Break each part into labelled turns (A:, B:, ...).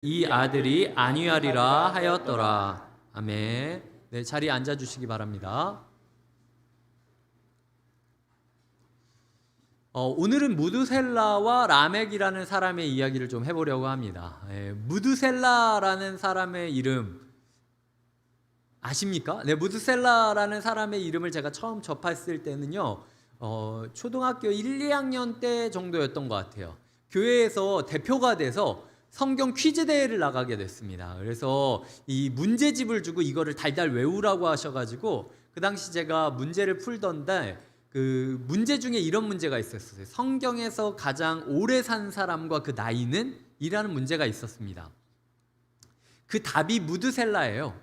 A: 이 아들이 안위하리라 하였더라. 아멘. 네, 자리에 앉아 주시기 바랍니다. 오늘은 무드셀라와 라멕이라는 사람의 이야기를 좀 해보려고 합니다. 무드셀라라는 사람의 이름 아십니까? 네, 무드셀라라는 사람의 이름을 제가 처음 접했을 때는요, 초등학교 1, 2학년 때 정도였던 것 같아요. 교회에서 대표가 돼서 성경 퀴즈 대회를 나가게 됐습니다. 그래서 이 문제집을 주고 이거를 달달 외우라고 하셔가지고 그 당시 제가 문제를 풀던데 그 문제 중에 이런 문제가 있었어요. 성경에서 가장 오래 산 사람과 그 나이는? 이라는 문제가 있었습니다. 그 답이 무드셀라예요.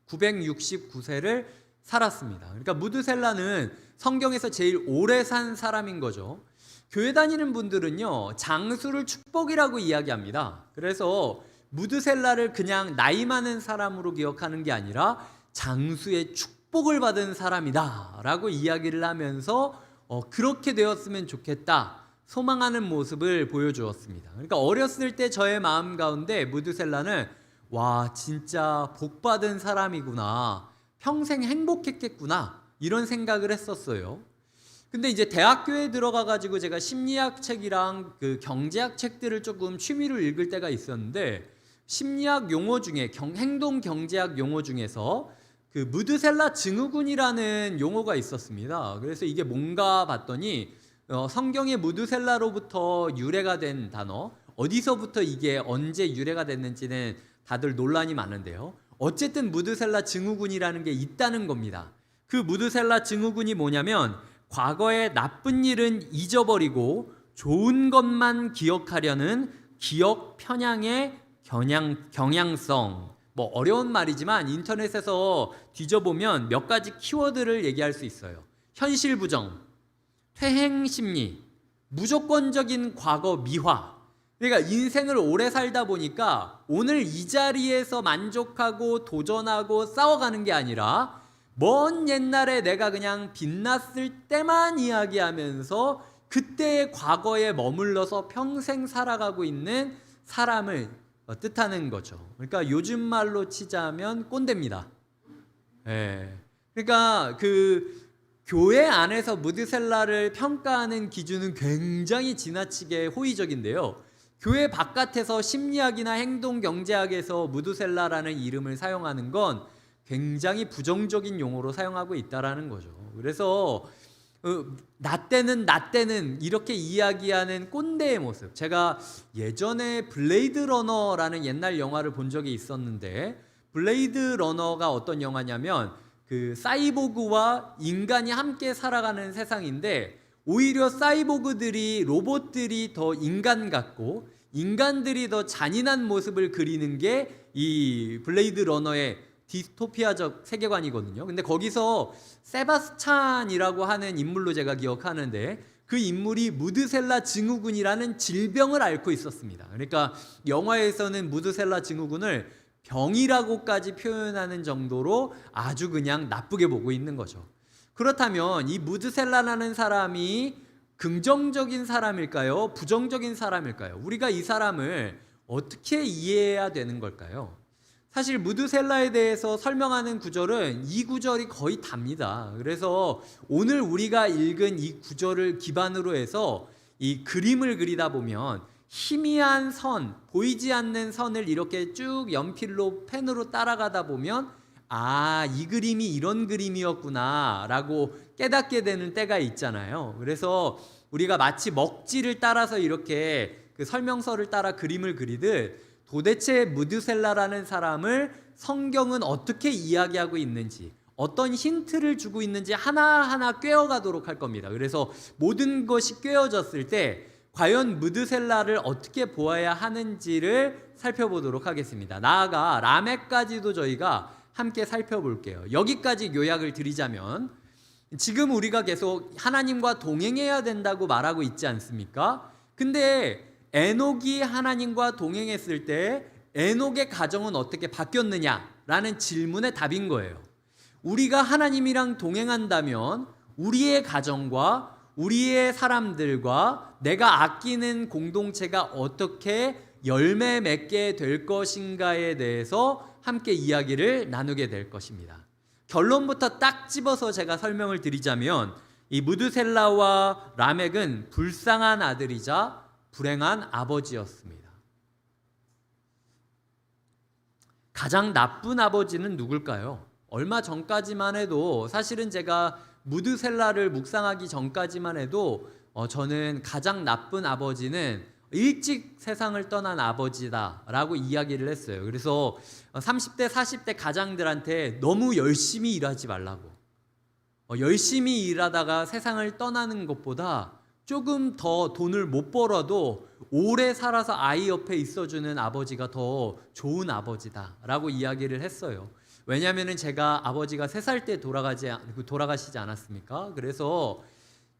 A: 969세를 살았습니다. 그러니까 무드셀라는 성경에서 제일 오래 산 사람인 거죠. 교회 다니는 분들은요, 장수를 축복이라고 이야기합니다. 그래서 무드셀라를 그냥 나이 많은 사람으로 기억하는 게 아니라 장수의 축복을 받은 사람이다 라고 이야기를 하면서 그렇게 되었으면 좋겠다 소망하는 모습을 보여주었습니다. 그러니까 어렸을 때 저의 마음 가운데 무드셀라는 와, 진짜 복받은 사람이구나, 평생 행복했겠구나, 이런 생각을 했었어요. 근데 이제 대학교에 들어가가지고 제가 심리학 책이랑 그 경제학 책들을 조금 취미로 읽을 때가 있었는데, 심리학 용어 중에 행동 경제학 용어 중에서 그 무드셀라 증후군이라는 용어가 있었습니다. 그래서 이게 뭔가 봤더니 성경의 무드셀라로부터 유래가 된 단어, 어디서부터 이게 언제 유래가 됐는지는 다들 논란이 많은데요. 어쨌든 무드셀라 증후군이라는 게 있다는 겁니다. 그 무드셀라 증후군이 뭐냐면, 과거의 나쁜 일은 잊어버리고 좋은 것만 기억하려는 기억 편향의 경향성. 뭐 어려운 말이지만 인터넷에서 뒤져보면 몇 가지 키워드를 얘기할 수 있어요. 현실 부정, 퇴행 심리, 무조건적인 과거 미화. 그러니까 인생을 오래 살다 보니까 오늘 이 자리에서 만족하고 도전하고 싸워가는 게 아니라 먼 옛날에 내가 그냥 빛났을 때만 이야기하면서 그때의 과거에 머물러서 평생 살아가고 있는 사람을 뜻하는 거죠. 그러니까 요즘 말로 치자면 꼰대입니다. 그러니까 그 교회 안에서 무드셀라를 평가하는 기준은 굉장히 지나치게 호의적인데요. 교회 바깥에서 심리학이나 행동경제학에서 무드셀라라는 이름을 사용하는 건 굉장히 부정적인 용어로 사용하고 있다라는 거죠. 그래서 나 때는 이렇게 이야기하는 꼰대의 모습. 제가 예전에 블레이드 러너라는 옛날 영화를 본 적이 있었는데, 블레이드 러너가 어떤 영화냐면 그 사이보그와 인간이 함께 살아가는 세상인데, 오히려 사이보그들이, 로봇들이 더 인간 같고 인간들이 더 잔인한 모습을 그리는 게 이 블레이드 러너의 디스토피아적 세계관이거든요. 근데 거기서 세바스찬이라고 하는 인물로 제가 기억하는데, 그 인물이 무드셀라 증후군이라는 질병을 앓고 있었습니다. 그러니까 영화에서는 무드셀라 증후군을 병이라고까지 표현하는 정도로 아주 그냥 나쁘게 보고 있는 거죠. 그렇다면 이 무드셀라라는 사람이 긍정적인 사람일까요? 부정적인 사람일까요? 우리가 이 사람을 어떻게 이해해야 되는 걸까요? 사실 무드셀라에 대해서 설명하는 구절은 이 구절이 거의 답니다. 그래서 오늘 우리가 읽은 이 구절을 기반으로 해서 이 그림을 그리다 보면 희미한 선, 보이지 않는 선을 이렇게 쭉 연필로 펜으로 따라가다 보면 아, 이 그림이 이런 그림이었구나 라고 깨닫게 되는 때가 있잖아요. 그래서 우리가 마치 먹지를 따라서 이렇게 그 설명서를 따라 그림을 그리듯, 도대체 무드셀라라는 사람을 성경은 어떻게 이야기하고 있는지, 어떤 힌트를 주고 있는지 하나하나 꿰어가도록 할 겁니다. 그래서 모든 것이 꿰어졌을 때 과연 무드셀라를 어떻게 보아야 하는지를 살펴보도록 하겠습니다. 나아가 라멕까지도 저희가 함께 살펴볼게요. 여기까지 요약을 드리자면, 지금 우리가 계속 하나님과 동행해야 된다고 말하고 있지 않습니까? 근데 에녹이 하나님과 동행했을 때 에녹의 가정은 어떻게 바뀌었느냐라는 질문의 답인 거예요. 우리가 하나님이랑 동행한다면 우리의 가정과 우리의 사람들과 내가 아끼는 공동체가 어떻게 열매 맺게 될 것인가에 대해서 함께 이야기를 나누게 될 것입니다. 결론부터 딱 집어서 제가 설명을 드리자면 이 무드셀라와 라멕은 불쌍한 아들이자 불행한 아버지였습니다. 가장 나쁜 아버지는 누굴까요? 얼마 전까지만 해도 사실은 제가 무드셀라를 묵상하기 전까지만 해도 저는 가장 나쁜 아버지는 일찍 세상을 떠난 아버지다라고 이야기를 했어요. 그래서 30대, 40대 가장들한테 너무 열심히 일하지 말라고. 열심히 일하다가 세상을 떠나는 것보다 조금 더 돈을 못 벌어도 오래 살아서 아이 옆에 있어주는 아버지가 더 좋은 아버지다라고 이야기를 했어요. 왜냐하면 제가 아버지가 3살 때 돌아가시지 않았습니까? 그래서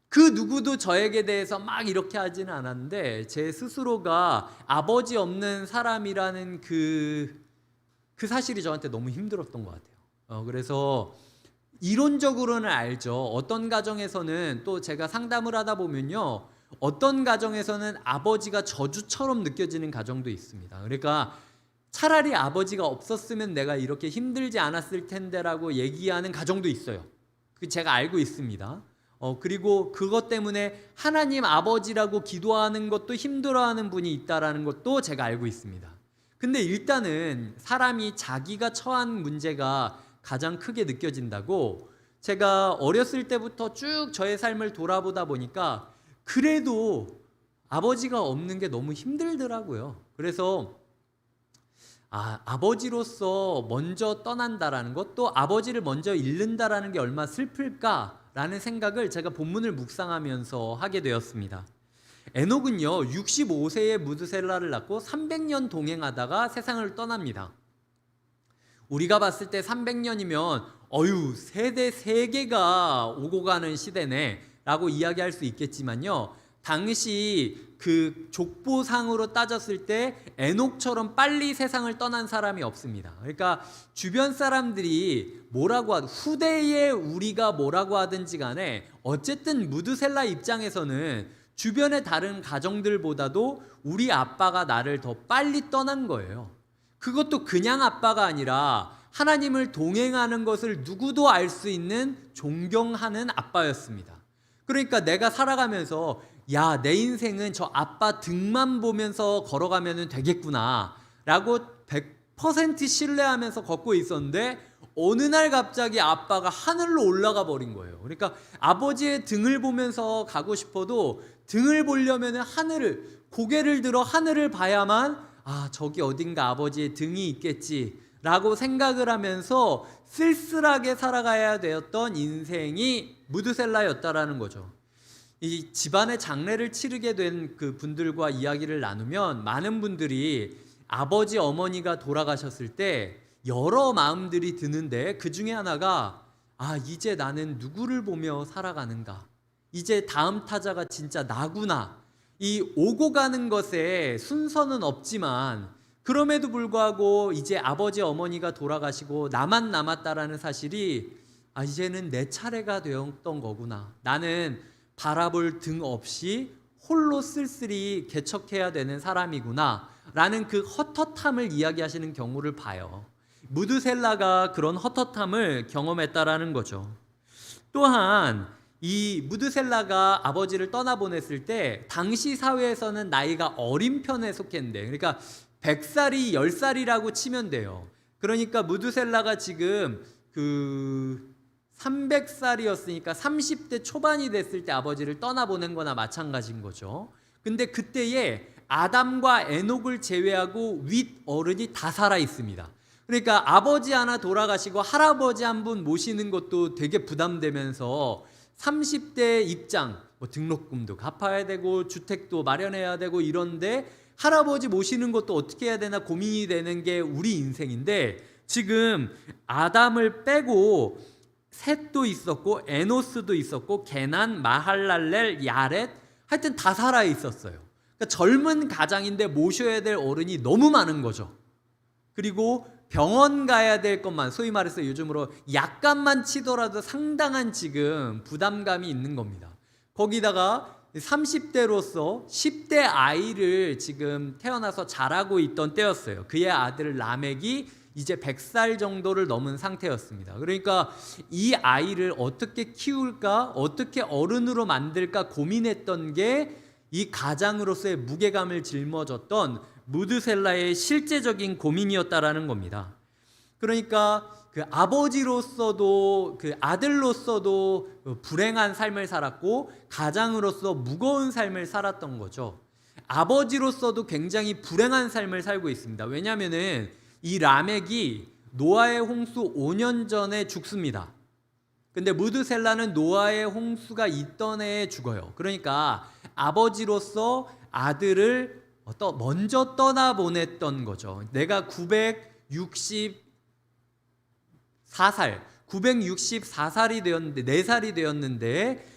A: 그 누구도 저에게 대해서 막 이렇게 하지는 않았는데 제 스스로가 아버지 없는 사람이라는 그 사실이 저한테 너무 힘들었던 것 같아요. 그래서 이론적으로는 알죠. 어떤 가정에서는 또 제가 상담을 하다 보면요, 어떤 가정에서는 아버지가 저주처럼 느껴지는 가정도 있습니다. 그러니까 차라리 아버지가 없었으면 내가 이렇게 힘들지 않았을 텐데라고 얘기하는 가정도 있어요. 그 제가 알고 있습니다. 그리고 그것 때문에 하나님 아버지라고 기도하는 것도 힘들어하는 분이 있다라는 것도 제가 알고 있습니다. 근데 일단은 사람이 자기가 처한 문제가 가장 크게 느껴진다고, 제가 어렸을 때부터 쭉 저의 삶을 돌아보다 보니까 그래도 아버지가 없는 게 너무 힘들더라고요. 그래서 아버지로서 먼저 떠난다라는 것, 또 아버지를 먼저 잃는다라는 게 얼마나 슬플까라는 생각을 제가 본문을 묵상하면서 하게 되었습니다. 에녹은요 65세에 무드셀라를 낳고 300년 동행하다가 세상을 떠납니다. 우리가 봤을 때 300년이면 세대 3개가 오고 가는 시대네 라고 이야기할 수 있겠지만요, 당시 그 족보상으로 따졌을 때 에녹처럼 빨리 세상을 떠난 사람이 없습니다. 그러니까 주변 사람들이 후대에 우리가 뭐라고 하든지 간에 어쨌든 무드셀라 입장에서는 주변의 다른 가정들보다도 우리 아빠가 나를 더 빨리 떠난 거예요. 그것도 그냥 아빠가 아니라 하나님을 동행하는 것을 누구도 알 수 있는 존경하는 아빠였습니다. 그러니까 내가 살아가면서 내 인생은 저 아빠 등만 보면서 걸어가면 되겠구나 라고 100% 신뢰하면서 걷고 있었는데 어느 날 갑자기 아빠가 하늘로 올라가 버린 거예요. 그러니까 아버지의 등을 보면서 가고 싶어도 등을 보려면 고개를 들어 하늘을 봐야만 저기 어딘가 아버지의 등이 있겠지 라고 생각을 하면서 쓸쓸하게 살아가야 되었던 인생이 무드셀라였다라는 거죠. 이 집안의 장례를 치르게 된 그 분들과 이야기를 나누면 많은 분들이 아버지 어머니가 돌아가셨을 때 여러 마음들이 드는데, 그 중에 하나가 이제 나는 누구를 보며 살아가는가, 이제 다음 타자가 진짜 나구나. 이 오고 가는 것에 순서는 없지만 그럼에도 불구하고 이제 아버지 어머니가 돌아가시고 나만 남았다라는 사실이 이제는 내 차례가 되었던 거구나. 나는 바라볼 등 없이 홀로 쓸쓸히 개척해야 되는 사람이구나 라는 그 헛헛함을 이야기하시는 경우를 봐요. 무드셀라가 그런 헛헛함을 경험했다라는 거죠. 또한 이 무드셀라가 아버지를 떠나보냈을 때 당시 사회에서는 나이가 어린 편에 속했는데, 그러니까 100살이 10살이라고 치면 돼요. 그러니까 무드셀라가 지금 300살이었으니까 30대 초반이 됐을 때 아버지를 떠나보낸 거나 마찬가지인 거죠. 근데 그때에 아담과 에녹을 제외하고 윗 어른이 다 살아 있습니다. 그러니까 아버지 하나 돌아가시고 할아버지 한 분 모시는 것도 되게 부담되면서 30대 입장, 등록금도 갚아야 되고 주택도 마련해야 되고 이런데 할아버지 모시는 것도 어떻게 해야 되나 고민이 되는 게 우리 인생인데, 지금 아담을 빼고 셋도 있었고 에노스도 있었고 게난, 마할랄렐, 야렛, 하여튼 다 살아 있었어요. 그러니까 젊은 가장인데 모셔야 될 어른이 너무 많은 거죠. 그리고 병원 가야 될 것만, 소위 말해서 요즘으로 약값만 치더라도 상당한 지금 부담감이 있는 겁니다. 거기다가 30대로서 10대 아이를 지금 태어나서 자라고 있던 때였어요. 그의 아들 라멕이 이제 100살 정도를 넘은 상태였습니다. 그러니까 이 아이를 어떻게 키울까, 어떻게 어른으로 만들까 고민했던 게 이 가장으로서의 무게감을 짊어졌던 무드셀라의 실제적인 고민이었다라는 겁니다. 그러니까 그 아버지로서도 그 아들로서도 불행한 삶을 살았고 가장으로서 무거운 삶을 살았던 거죠. 아버지로서도 굉장히 불행한 삶을 살고 있습니다. 왜냐하면은 이 라멕이 노아의 홍수 5년 전에 죽습니다. 근데 무드셀라는 노아의 홍수가 있던 해에 죽어요. 그러니까 아버지로서 아들을 먼저 떠나보냈던 거죠. 내가 964살이 되었는데 4살이 되었는데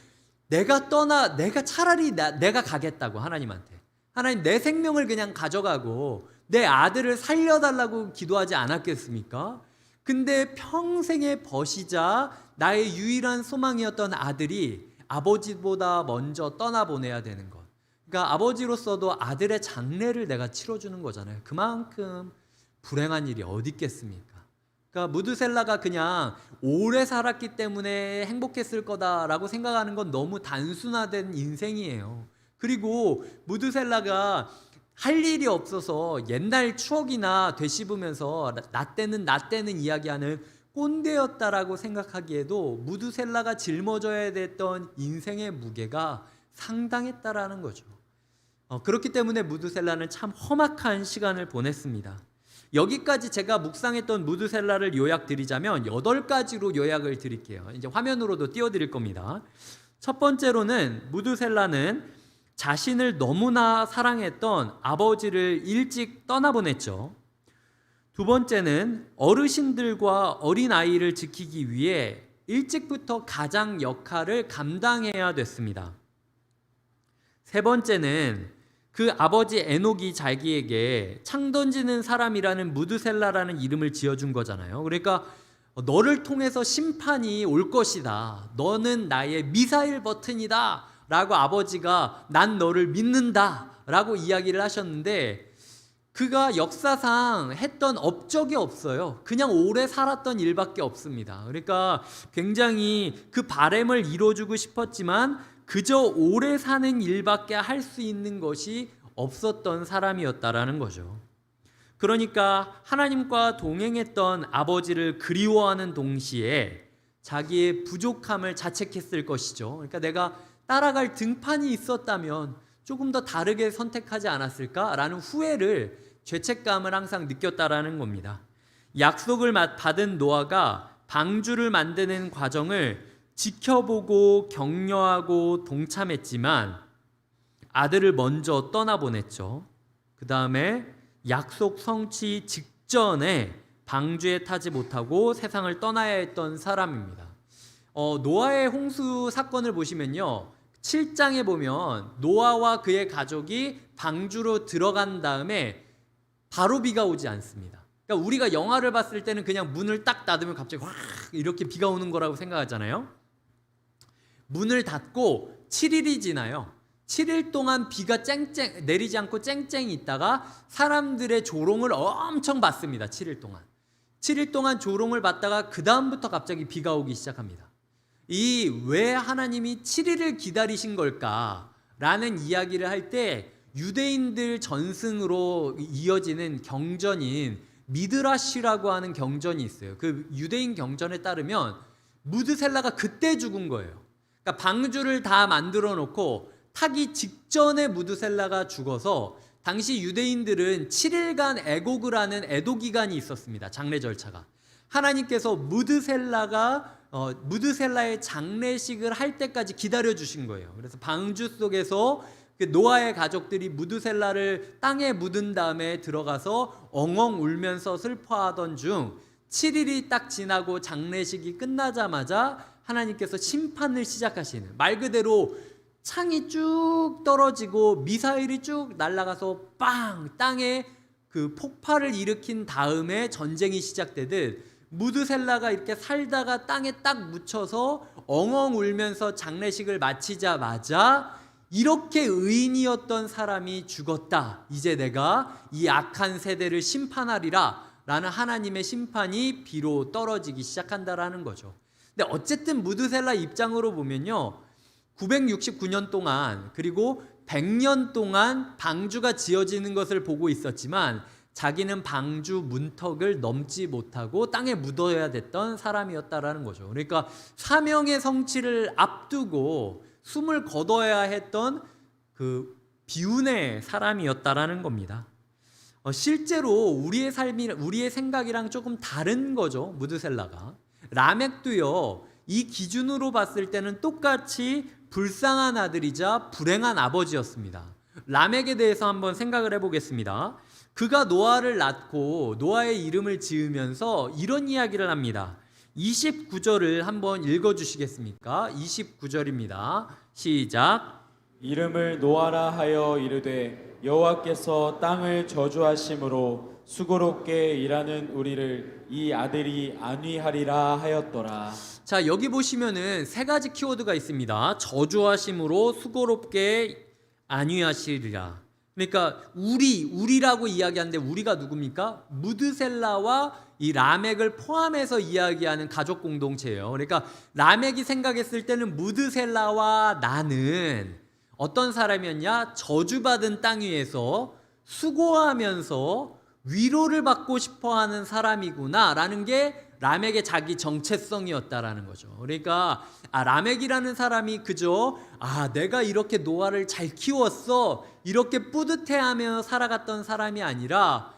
A: 내가 차라리 내가 가겠다고 하나님한테. 하나님 내 생명을 그냥 가져가고 내 아들을 살려달라고 기도하지 않았겠습니까? 근데 평생의 벗이자 나의 유일한 소망이었던 아들이 아버지보다 먼저 떠나보내야 되는 것. 그러니까 아버지로서도 아들의 장례를 내가 치러주는 거잖아요. 그만큼 불행한 일이 어디 있겠습니까? 그러니까 무드셀라가 그냥 오래 살았기 때문에 행복했을 거다라고 생각하는 건 너무 단순화된 인생이에요. 그리고 무드셀라가 할 일이 없어서 옛날 추억이나 되씹으면서 나 때는 이야기하는 꼰대였다라고 생각하기에도 무드셀라가 짊어져야 됐던 인생의 무게가 상당했다라는 거죠. 그렇기 때문에 무드셀라는 참 험악한 시간을 보냈습니다. 여기까지 제가 묵상했던 무드셀라를 요약드리자면 8가지로 요약을 드릴게요. 이제 화면으로도 띄워드릴 겁니다. 첫 번째로는 무드셀라는 자신을 너무나 사랑했던 아버지를 일찍 떠나보냈죠. 두 번째는 어르신들과 어린아이를 지키기 위해 일찍부터 가장 역할을 감당해야 됐습니다. 세 번째는 그 아버지 에녹이 자기에게 창 던지는 사람이라는 무드셀라라는 이름을 지어준 거잖아요. 그러니까 너를 통해서 심판이 올 것이다. 너는 나의 미사일 버튼이다. 라고 아버지가 난 너를 믿는다. 라고 이야기를 하셨는데 그가 역사상 했던 업적이 없어요. 그냥 오래 살았던 일밖에 없습니다. 그러니까 굉장히 그 바람을 이뤄주고 싶었지만 그저 오래 사는 일밖에 할 수 있는 것이 없었던 사람이었다라는 거죠. 그러니까 하나님과 동행했던 아버지를 그리워하는 동시에 자기의 부족함을 자책했을 것이죠. 그러니까 내가 따라갈 등판이 있었다면 조금 더 다르게 선택하지 않았을까라는 후회를, 죄책감을 항상 느꼈다라는 겁니다. 약속을 받은 노아가 방주를 만드는 과정을 지켜보고 격려하고 동참했지만 아들을 먼저 떠나보냈죠. 그 다음에 약속 성취 직전에 방주에 타지 못하고 세상을 떠나야 했던 사람입니다. 노아의 홍수 사건을 보시면요, 7장에 보면 노아와 그의 가족이 방주로 들어간 다음에 바로 비가 오지 않습니다. 그러니까 우리가 영화를 봤을 때는 그냥 문을 딱 닫으면 갑자기 확 이렇게 비가 오는 거라고 생각하잖아요. 문을 닫고 7일이 지나요. 7일 동안 비가 내리지 않고 쨍쨍 있다가 사람들의 조롱을 엄청 받습니다. 7일 동안. 7일 동안 조롱을 받다가 그 다음부터 갑자기 비가 오기 시작합니다. 왜 하나님이 7일을 기다리신 걸까라는 이야기를 할 때 유대인들 전승으로 이어지는 경전인 미드라시라고 하는 경전이 있어요. 그 유대인 경전에 따르면 무드셀라가 그때 죽은 거예요. 그러니까 방주를 다 만들어 놓고 타기 직전에 무드셀라가 죽어서 당시 유대인들은 7일간 애곡을 하는 애도 기간이 있었습니다. 장례 절차가. 하나님께서 무드셀라의 장례식을 할 때까지 기다려 주신 거예요. 그래서 방주 속에서 노아의 가족들이 무드셀라를 땅에 묻은 다음에 들어가서 엉엉 울면서 슬퍼하던 중 7일이 딱 지나고 장례식이 끝나자마자 하나님께서 심판을 시작하시는, 말 그대로 창이 쭉 떨어지고 미사일이 쭉 날아가서 빵! 땅에 그 폭발을 일으킨 다음에 전쟁이 시작되듯 무드셀라가 이렇게 살다가 땅에 딱 묻혀서 엉엉 울면서 장례식을 마치자마자 이렇게 의인이었던 사람이 죽었다. 이제 내가 이 악한 세대를 심판하리라 라는 하나님의 심판이 비로 떨어지기 시작한다라는 거죠. 근데 어쨌든 무드셀라 입장으로 보면요, 969년 동안 그리고 100년 동안 방주가 지어지는 것을 보고 있었지만 자기는 방주 문턱을 넘지 못하고 땅에 묻어야 됐던 사람이었다라는 거죠. 그러니까 사명의 성취를 앞두고 숨을 거둬야 했던 그 비운의 사람이었다라는 겁니다. 실제로 우리의 삶이, 우리의 생각이랑 조금 다른 거죠. 무드셀라가. 라멕도요, 이 기준으로 봤을 때는 똑같이 불쌍한 아들이자 불행한 아버지였습니다. 라멕에 대해서 한번 생각을 해보겠습니다. 그가 노아를 낳고 노아의 이름을 지으면서 이런 이야기를 합니다. 29절을 한번 읽어주시겠습니까? 29절입니다. 시작.
B: 이름을 노아라 하여 이르되 여호와께서 땅을 저주하심으로 수고롭게 일하는 우리를 이 아들이 안위하리라 하였더라.
A: 자, 여기 보시면은 세 가지 키워드가 있습니다. 저주하심으로 수고롭게 안위하시리라. 그러니까 우리라고 이야기하는데 우리가 누굽니까? 무드셀라와 이 라멕을 포함해서 이야기하는 가족 공동체예요. 그러니까 라멕이 생각했을 때는 무드셀라와 나는 어떤 사람이었냐? 저주받은 땅 위에서 수고하면서 위로를 받고 싶어하는 사람이구나 라는 게 라멕의 자기 정체성이었다라는 거죠. 그러니까 라멕이라는 사람이 그저 내가 이렇게 노아를 잘 키웠어 이렇게 뿌듯해하며 살아갔던 사람이 아니라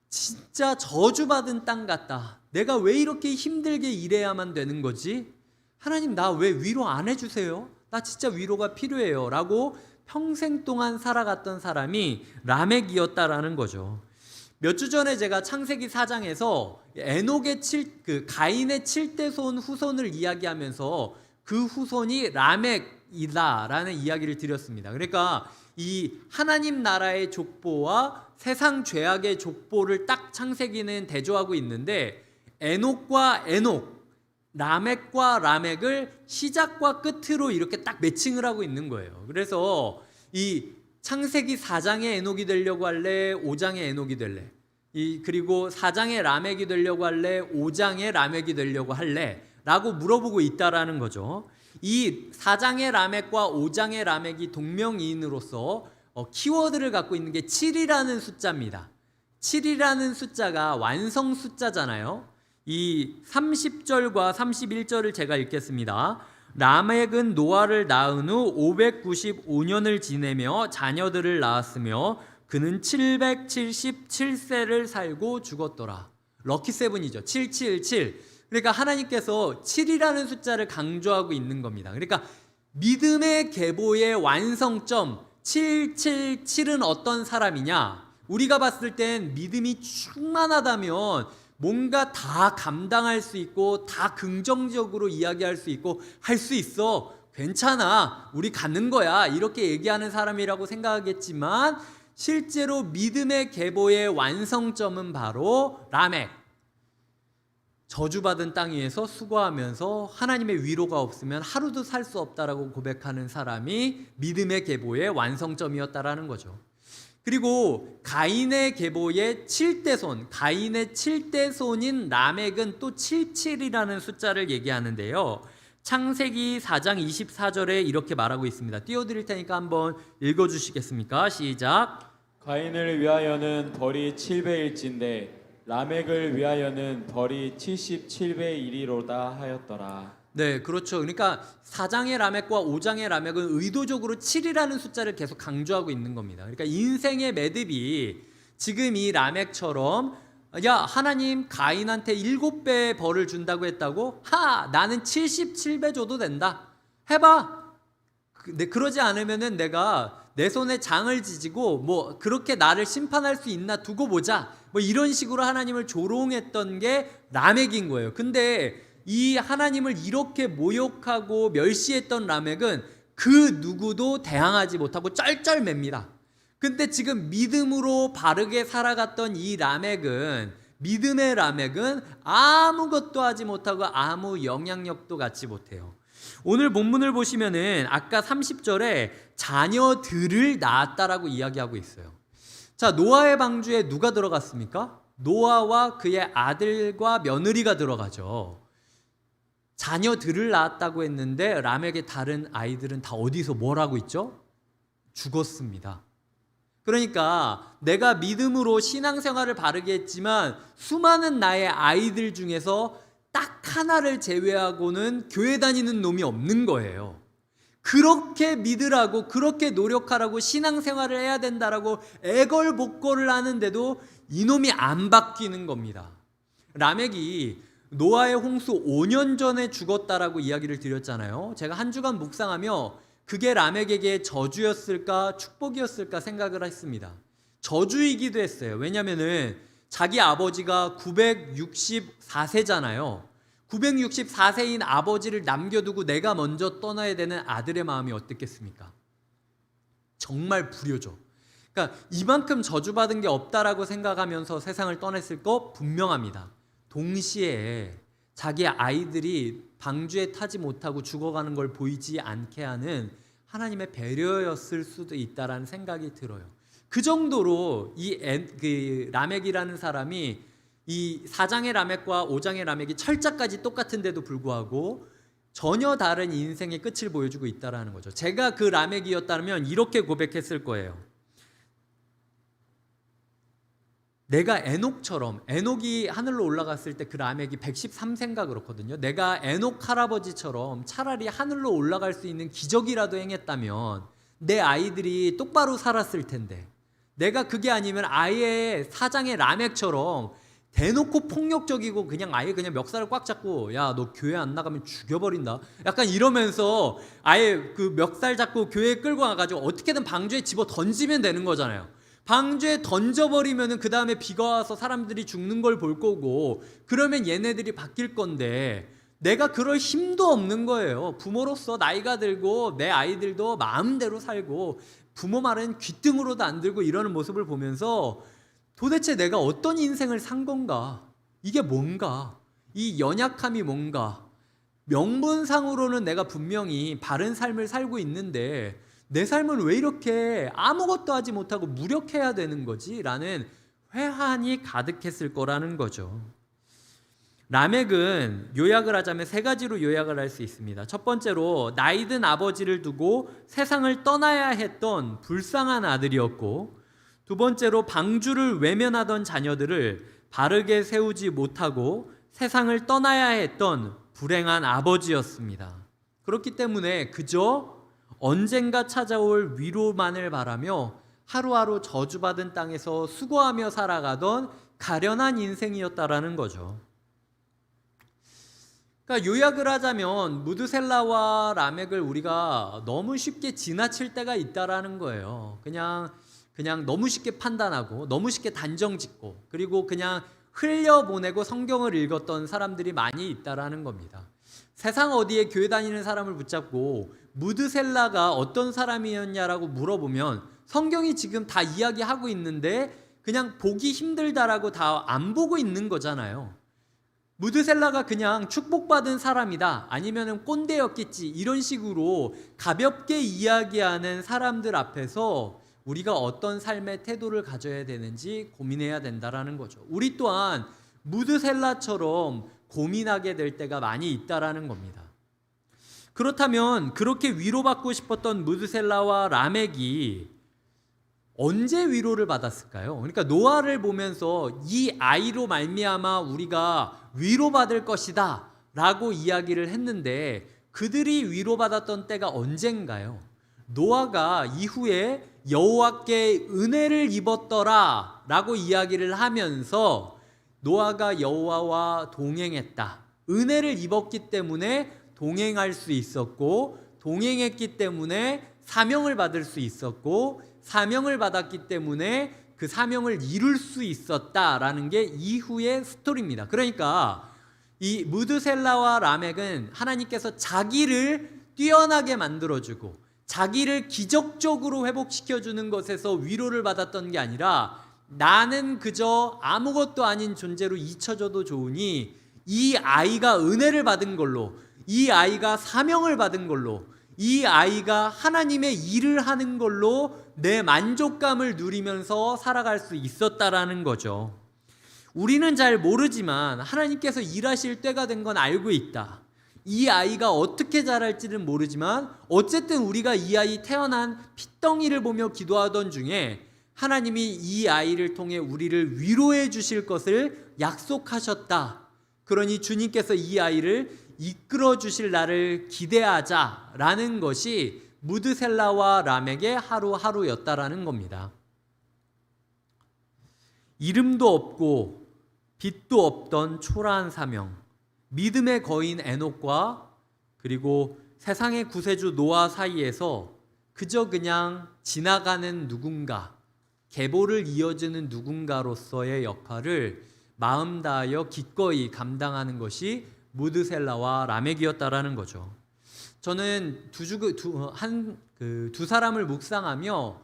A: 진짜 저주받은 땅 같다. 내가 왜 이렇게 힘들게 일해야만 되는 거지? 하나님 나 왜 위로 안 해주세요? 나 진짜 위로가 필요해요 라고 평생 동안 살아갔던 사람이 라멕이었다라는 거죠. 몇 주 전에 제가 창세기 4장에서 에녹의 가인의 7대손 후손을 이야기하면서 그 후손이 라멕이다라는 이야기를 드렸습니다. 그러니까 이 하나님 나라의 족보와 세상 죄악의 족보를 딱 창세기는 대조하고 있는데 에녹과 에녹, 라멕과 라멕을 시작과 끝으로 이렇게 딱 매칭을 하고 있는 거예요. 그래서 이 창세기 4장의 에녹이 되려고 할래? 5장의 에녹이 될래? 그리고 4장의 라멕이 되려고 할래? 5장의 라멕이 되려고 할래? 라고 물어보고 있다라는 거죠. 이 4장의 라멕과 5장의 라멕이 동명이인으로서 키워드를 갖고 있는 게 7이라는 숫자입니다. 7이라는 숫자가 완성 숫자잖아요. 이 30절과 31절을 제가 읽겠습니다. 라멕은 노아를 낳은 후 595년을 지내며 자녀들을 낳았으며 그는 777세를 살고 죽었더라. 럭키 세븐이죠. 777. 그러니까 하나님께서 7이라는 숫자를 강조하고 있는 겁니다. 그러니까 믿음의 계보의 완성점 777은 어떤 사람이냐? 우리가 봤을 땐 믿음이 충만하다면 뭔가 다 감당할 수 있고 다 긍정적으로 이야기할 수 있고 할 수 있어. 괜찮아. 우리 가는 거야. 이렇게 얘기하는 사람이라고 생각하겠지만 실제로 믿음의 계보의 완성점은 바로 라멕. 저주받은 땅 위에서 수고하면서 하나님의 위로가 없으면 하루도 살 수 없다라고 고백하는 사람이 믿음의 계보의 완성점이었다라는 거죠. 그리고 가인의 계보의 7대손, 가인의 7대손인 라멕은 또 77이라는 숫자를 얘기하는데요. 창세기 4장 24절에 이렇게 말하고 있습니다. 띄워드릴 테니까 한번 읽어주시겠습니까? 시작.
B: 가인을 위하여는 벌이 7배일진데 라멕을 위하여는 벌이 77배이리로다 하였더라.
A: 네, 그렇죠. 그러니까 4장의 라멕과 5장의 라멕은 의도적으로 7이라는 숫자를 계속 강조하고 있는 겁니다. 그러니까 인생의 매듭이 지금 이 라멕처럼 야, 하나님 가인한테 7배 벌을 준다고 했다고? 나는 77배 줘도 된다. 해봐. 그러지 않으면은 내가 내 손에 장을 지지고 뭐 그렇게 나를 심판할 수 있나 두고 보자. 뭐 이런 식으로 하나님을 조롱했던 게 라멕인 거예요. 근데 이 하나님을 이렇게 모욕하고 멸시했던 라멕은 그 누구도 대항하지 못하고 쩔쩔맵니다. 근데 지금 믿음으로 바르게 살아갔던 이 라멕은, 믿음의 라멕은 아무것도 하지 못하고 아무 영향력도 갖지 못해요. 오늘 본문을 보시면은 아까 30절에 자녀들을 낳았다라고 이야기하고 있어요. 자, 노아의 방주에 누가 들어갔습니까? 노아와 그의 아들과 며느리가 들어가죠. 자녀들을 낳았다고 했는데 람에게 다른 아이들은 다 어디서 뭘 하고 있죠? 죽었습니다. 그러니까 내가 믿음으로 신앙생활을 바르게 했지만 수많은 나의 아이들 중에서 딱 하나를 제외하고는 교회 다니는 놈이 없는 거예요. 그렇게 믿으라고, 그렇게 노력하라고, 신앙생활을 해야 된다라고 애걸복걸을 하는데도 이놈이 안 바뀌는 겁니다. 라멕이 노아의 홍수 5년 전에 죽었다라고 이야기를 드렸잖아요. 제가 한 주간 묵상하며 그게 람멕에게 저주였을까 축복이었을까 생각을 했습니다. 저주이기도 했어요. 왜냐하면 자기 아버지가 964세잖아요. 964세인 아버지를 남겨두고 내가 먼저 떠나야 되는 아들의 마음이 어떻겠습니까? 정말 불효죠. 그러니까 이만큼 저주받은 게 없다라고 생각하면서 세상을 떠났을 거 분명합니다. 동시에 자기 아이들이 방주에 타지 못하고 죽어가는 걸 보이지 않게 하는 하나님의 배려였을 수도 있다라는 생각이 들어요. 그 정도로 이 라멕이라는 사람이 이 4장의 라멕과 5장의 라멕이 철자까지 똑같은데도 불구하고 전혀 다른 인생의 끝을 보여주고 있다라는 거죠. 제가 그 라멕이었다면 이렇게 고백했을 거예요. 내가 에녹처럼, 에녹이 하늘로 올라갔을 때 그 라멕이 113세인가 그렇거든요. 내가 에녹 할아버지처럼 차라리 하늘로 올라갈 수 있는 기적이라도 행했다면 내 아이들이 똑바로 살았을 텐데, 내가 그게 아니면 아예 4장의 라멕처럼 대놓고 폭력적이고 그냥 아예 그냥 멱살을 꽉 잡고 야, 너 교회 안 나가면 죽여버린다, 약간 이러면서 아예 그 멱살 잡고 교회에 끌고 가가지고 어떻게든 방주에 집어 던지면 되는 거잖아요. 방주에 던져버리면은 그 다음에 비가 와서 사람들이 죽는 걸 볼 거고, 그러면 얘네들이 바뀔 건데 내가 그럴 힘도 없는 거예요. 부모로서 나이가 들고 내 아이들도 마음대로 살고 부모 말은 귓등으로도 안 들고 이러는 모습을 보면서 도대체 내가 어떤 인생을 산 건가? 이게 뭔가? 이 연약함이 뭔가? 명분상으로는 내가 분명히 바른 삶을 살고 있는데 내 삶은 왜 이렇게 아무것도 하지 못하고 무력해야 되는 거지? 라는 회한이 가득했을 거라는 거죠. 라멕은 요약을 하자면 세 가지로 요약을 할 수 있습니다. 첫 번째로 나이든 아버지를 두고 세상을 떠나야 했던 불쌍한 아들이었고, 두 번째로 방주를 외면하던 자녀들을 바르게 세우지 못하고 세상을 떠나야 했던 불행한 아버지였습니다. 그렇기 때문에 그저 언젠가 찾아올 위로만을 바라며 하루하루 저주받은 땅에서 수고하며 살아가던 가련한 인생이었다라는 거죠. 그러니까 요약을 하자면 무드셀라와 라멕을 우리가 너무 쉽게 지나칠 때가 있다라는 거예요. 그냥 너무 쉽게 판단하고 너무 쉽게 단정짓고 그리고 그냥 흘려보내고 성경을 읽었던 사람들이 많이 있다라는 겁니다. 세상 어디에 교회 다니는 사람을 붙잡고 무드셀라가 어떤 사람이었냐라고 물어보면 성경이 지금 다 이야기하고 있는데 그냥 보기 힘들다라고 다 안 보고 있는 거잖아요. 무드셀라가 그냥 축복받은 사람이다, 아니면 꼰대였겠지, 이런 식으로 가볍게 이야기하는 사람들 앞에서 우리가 어떤 삶의 태도를 가져야 되는지 고민해야 된다라는 거죠. 우리 또한 무드셀라처럼 고민하게 될 때가 많이 있다라는 겁니다. 그렇다면 그렇게 위로받고 싶었던 무드셀라와 라멕이 언제 위로를 받았을까요? 그러니까 노아를 보면서 이 아이로 말미암아 우리가 위로받을 것이다 라고 이야기를 했는데 그들이 위로받았던 때가 언젠가요? 노아가 이후에 여호와께 은혜를 입었더라 라고 이야기를 하면서 노아가 여호와와 동행했다, 은혜를 입었기 때문에 동행할 수 있었고, 동행했기 때문에 사명을 받을 수 있었고, 사명을 받았기 때문에 그 사명을 이룰 수 있었다라는 게 이후의 스토리입니다. 그러니까 이 무드셀라와 라멕은 하나님께서 자기를 뛰어나게 만들어주고 자기를 기적적으로 회복시켜주는 것에서 위로를 받았던 게 아니라 나는 그저 아무것도 아닌 존재로 잊혀져도 좋으니 이 아이가 은혜를 받은 걸로, 이 아이가 사명을 받은 걸로, 이 아이가 하나님의 일을 하는 걸로 내 만족감을 누리면서 살아갈 수 있었다라는 거죠. 우리는 잘 모르지만 하나님께서 일하실 때가 된 건 알고 있다. 이 아이가 어떻게 자랄지는 모르지만 어쨌든 우리가 이 아이 태어난 핏덩이를 보며 기도하던 중에 하나님이 이 아이를 통해 우리를 위로해 주실 것을 약속하셨다. 그러니 주님께서 이 아이를 이끌어 주실 날을 기대하자라는 것이 무드셀라와 라멕의 하루하루였다라는 겁니다. 이름도 없고 빛도 없던 초라한 사명, 믿음의 거인 에녹과 그리고 세상의 구세주 노아 사이에서 그저 그냥 지나가는 누군가, 계보를 이어주는 누군가로서의 역할을 마음 다하여 기꺼이 감당하는 것이 무드셀라와 라멕이었다라는 거죠. 저는 두 사람을 묵상하며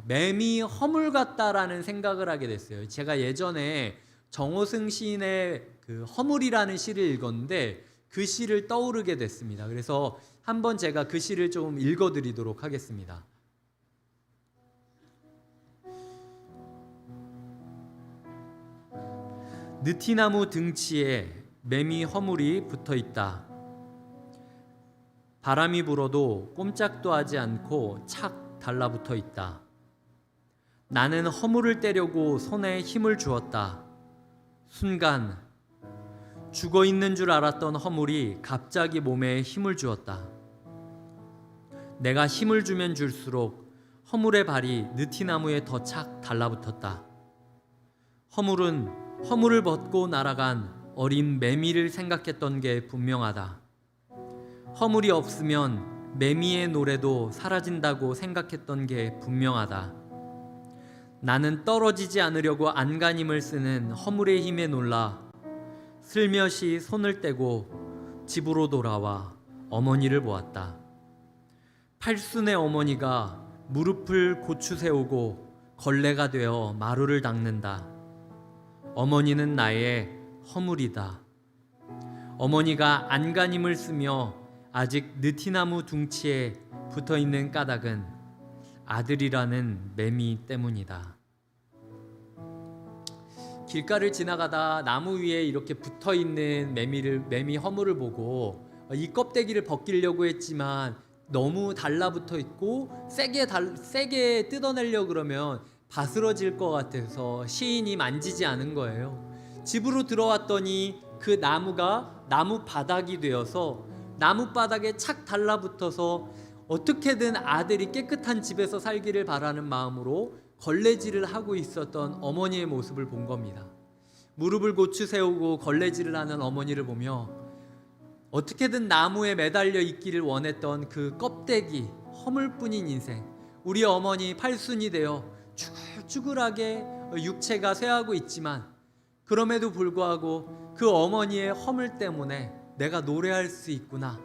A: 맴이 허물 같다라는 생각을 하게 됐어요. 제가 예전에 정호승 시인의 그 허물이라는 시를 읽었는데 그 시를 떠오르게 됐습니다. 그래서 한번 제가 그 시를 좀 읽어드리도록 하겠습니다. 느티나무 등치에 매미 허물이 붙어 있다. 바람이 불어도 꼼짝도 하지 않고 착 달라붙어 있다. 나는 허물을 떼려고 손에 힘을 주었다. 순간 죽어 있는 줄 알았던 허물이 갑자기 몸에 힘을 주었다. 내가 힘을 주면 줄수록 허물의 발이 느티나무에 더 착 달라붙었다. 허물은 허물을 벗고 날아간 어린 매미를 생각했던 게 분명하다. 허물이 없으면 매미의 노래도 사라진다고 생각했던 게 분명하다. 나는 떨어지지 않으려고 안간힘을 쓰는 허물의 힘에 놀라 슬며시 손을 떼고 집으로 돌아와 어머니를 보았다. 팔순의 어머니가 무릎을 고추 세우고 걸레가 되어 마루를 닦는다. 어머니는 나의 허물이다. 어머니가 안간힘을 쓰며 아직 느티나무 둥치에 붙어있는 까닭은 아들이라는 매미 때문이다. 길가를 지나가다 나무 위에 이렇게 붙어있는 매미 허물을 보고 이 껍데기를 벗기려고 했지만 너무 달라붙어 있고 세게 뜯어내려고 그러면 바스러질 것 같아서 시인이 만지지 않은 거예요. 집으로 들어왔더니 그 나무가 나무 바닥이 되어서 나무 바닥에 착 달라붙어서 어떻게든 아들이 깨끗한 집에서 살기를 바라는 마음으로 걸레질을 하고 있었던 어머니의 모습을 본 겁니다. 무릎을 고추 세우고 걸레질을 하는 어머니를 보며 어떻게든 나무에 매달려 있기를 원했던 그 껍데기, 허물뿐인 인생, 우리 어머니 팔순이 되어 쭈글쭈글하게 육체가 쇠하고 있지만 그럼에도 불구하고 그 어머니의 허물 때문에 내가 노래할 수 있구나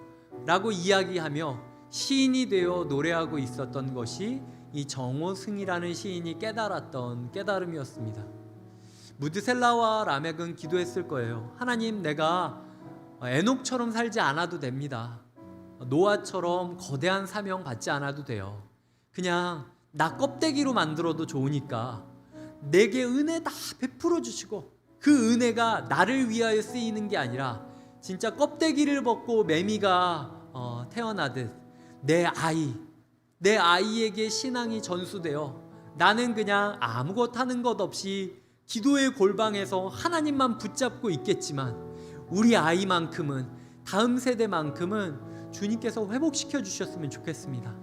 A: 라고 이야기하며 시인이 되어 노래하고 있었던 것이 이 정호승이라는 시인이 깨달았던 깨달음이었습니다. 무드셀라와 라멕은 기도했을 거예요. 하나님, 내가 에녹처럼 살지 않아도 됩니다. 노아처럼 거대한 사명 받지 않아도 돼요. 그냥 나 껍데기로 만들어도 좋으니까 내게 은혜 다 베풀어 주시고 그 은혜가 나를 위하여 쓰이는 게 아니라 진짜 껍데기를 벗고 매미가 태어나듯 내 아이에게 신앙이 전수되어 나는 그냥 아무것 하는 것 없이 기도의 골방에서 하나님만 붙잡고 있겠지만 우리 아이만큼은, 다음 세대만큼은 주님께서 회복시켜 주셨으면 좋겠습니다.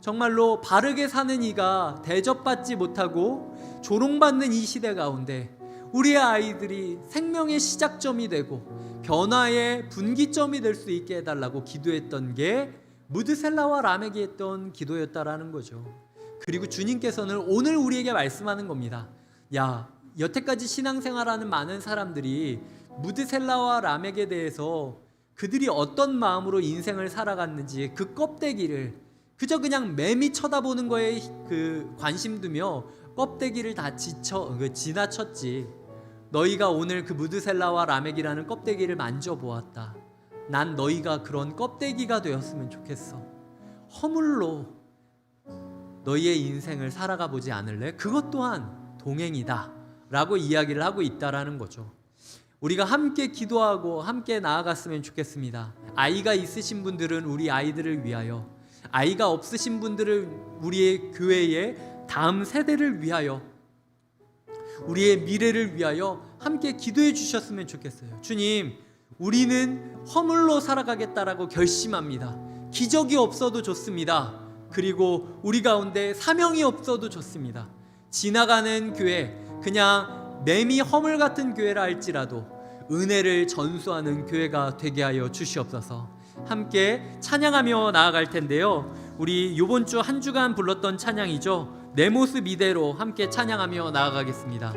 A: 정말로 바르게 사는 이가 대접받지 못하고 조롱받는 이 시대 가운데 우리의 아이들이 생명의 시작점이 되고 변화의 분기점이 될 수 있게 해달라고 기도했던 게 무드셀라와 라멕이 했던 기도였다라는 거죠. 그리고 주님께서는 오늘 우리에게 말씀하는 겁니다. 야, 여태까지 신앙생활하는 많은 사람들이 무드셀라와 라멕에 대해서 그들이 어떤 마음으로 인생을 살아갔는지 그 껍데기를 그저 그냥 매미 쳐다보는 거에 그 관심 두며 껍데기를 다 지나쳤지. 너희가 오늘 그 무드셀라와 라멕이라는 껍데기를 만져보았다. 난 너희가 그런 껍데기가 되었으면 좋겠어. 허물로 너희의 인생을 살아가 보지 않을래? 그것 또한 동행이다 라고 이야기를 하고 있다라는 거죠. 우리가 함께 기도하고 함께 나아갔으면 좋겠습니다. 아이가 있으신 분들은 우리 아이들을 위하여, 아이가 없으신 분들은 우리의 교회의 다음 세대를 위하여, 우리의 미래를 위하여 함께 기도해 주셨으면 좋겠어요. 주님, 우리는 허물로 살아가겠다라고 결심합니다. 기적이 없어도 좋습니다. 그리고 우리 가운데 사명이 없어도 좋습니다. 지나가는 교회, 그냥 매미 허물 같은 교회라 할지라도 은혜를 전수하는 교회가 되게 하여 주시옵소서. 함께 찬양하며 나아갈 텐데요, 우리 이번 주 한 주간 불렀던 찬양이죠. 내 모습 이대로 함께 찬양하며 나아가겠습니다.